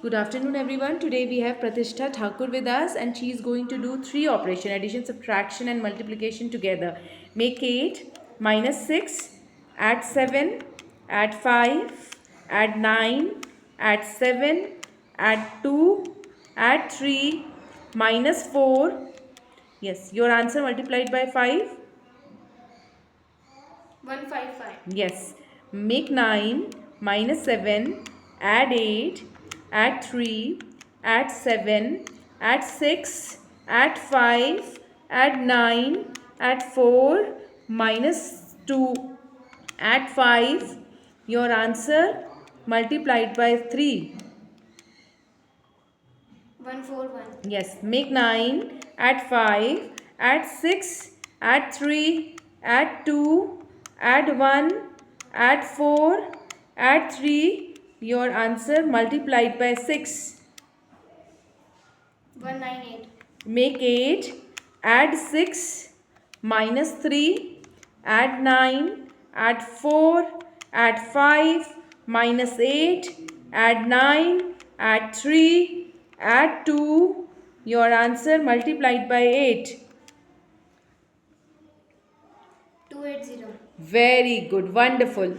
Good afternoon everyone. Today we have Pratistha Thakur with us and she is going to do three operations: addition, subtraction and multiplication together. Make 8, minus 6, add 7, add 5, add 9, add 7, add 2, add 3, minus 4. Yes, your answer multiplied by 5? 155. Yes. Make 9, minus 7, add 8, add 3, add 7, add 6, add 5, add 9, add 4, minus 2, add 5. Your answer multiplied by 3. 141. Yes, make 9, add 5, add 6, add 3, add 2, add 1, add 4, add 3. Your answer multiplied by 6. 198. Make 8, add 6, minus 3, add 9, add 4, add 5, minus 8, add 9, add 3, add 2. Your answer multiplied by 8. 280. Very good, wonderful.